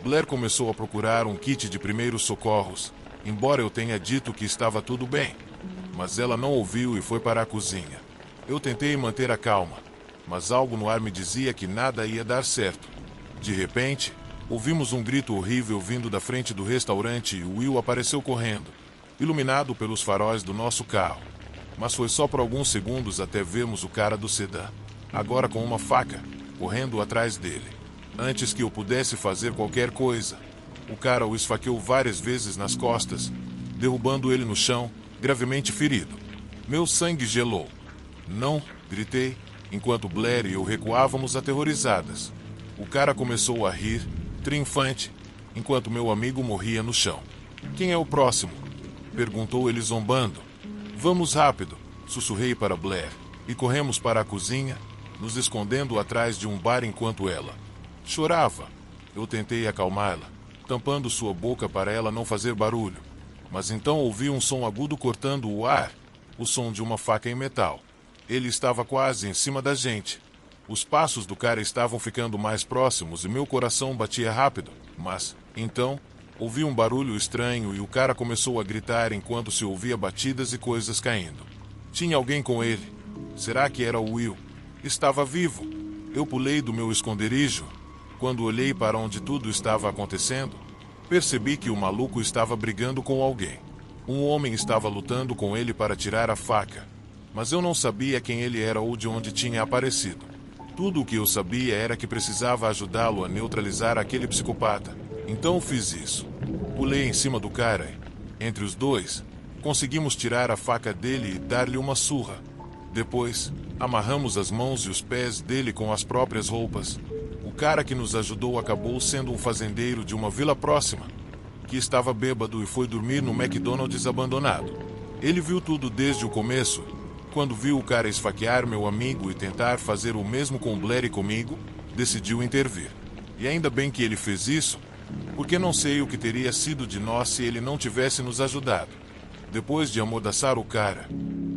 Blair começou a procurar um kit de primeiros socorros, embora eu tenha dito que estava tudo bem. Mas ela não ouviu e foi para a cozinha. Eu tentei manter a calma, mas algo no ar me dizia que nada ia dar certo. De repente, ouvimos um grito horrível vindo da frente do restaurante e Will apareceu correndo, iluminado pelos faróis do nosso carro. Mas foi só por alguns segundos até vermos o cara do sedã, agora com uma faca, correndo atrás dele. Antes que eu pudesse fazer qualquer coisa, o cara o esfaqueou várias vezes nas costas, derrubando ele no chão, gravemente ferido. Meu sangue gelou. Não, gritei, enquanto Blair e eu recuávamos aterrorizadas. O cara começou a rir, triunfante, enquanto meu amigo morria no chão. Quem é o próximo? Perguntou ele zombando. Vamos rápido, sussurrei para Blair, e corremos para a cozinha, nos escondendo atrás de um bar enquanto ela chorava. Eu tentei acalmá-la, tampando sua boca para ela não fazer barulho. Mas então ouvi um som agudo cortando o ar, o som de uma faca em metal. Ele estava quase em cima da gente. Os passos do cara estavam ficando mais próximos e meu coração batia rápido. Mas, então, ouvi um barulho estranho e o cara começou a gritar enquanto se ouvia batidas e coisas caindo. Tinha alguém com ele. Será que era o Will? Estava vivo. Eu pulei do meu esconderijo. Quando olhei para onde tudo estava acontecendo, percebi que o maluco estava brigando com alguém. Um homem estava lutando com ele para tirar a faca. Mas eu não sabia quem ele era ou de onde tinha aparecido. Tudo o que eu sabia era que precisava ajudá-lo a neutralizar aquele psicopata. Então fiz isso. Pulei em cima do cara e, entre os dois, conseguimos tirar a faca dele e dar-lhe uma surra. Depois, amarramos as mãos e os pés dele com as próprias roupas. O cara que nos ajudou acabou sendo um fazendeiro de uma vila próxima, que estava bêbado e foi dormir no McDonald's abandonado. Ele viu tudo desde o começo. Quando viu o cara esfaquear meu amigo e tentar fazer o mesmo com Blair e comigo, decidiu intervir. E ainda bem que ele fez isso, porque não sei o que teria sido de nós se ele não tivesse nos ajudado. Depois de amordaçar o cara,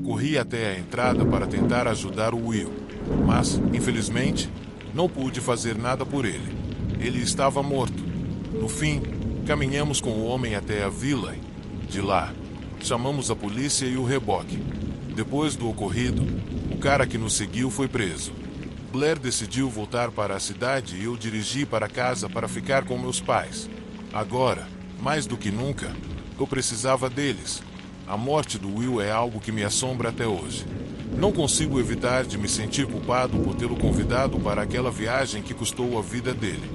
corri até a entrada para tentar ajudar o Will. Mas, infelizmente, não pude fazer nada por ele. Ele estava morto. No fim, caminhamos com o homem até a vila e, de lá, chamamos a polícia e o reboque. Depois do ocorrido, o cara que nos seguiu foi preso. Blair decidiu voltar para a cidade e eu dirigi para casa para ficar com meus pais. Agora, mais do que nunca, eu precisava deles. A morte do Will é algo que me assombra até hoje. Não consigo evitar de me sentir culpado por tê-lo convidado para aquela viagem que custou a vida dele.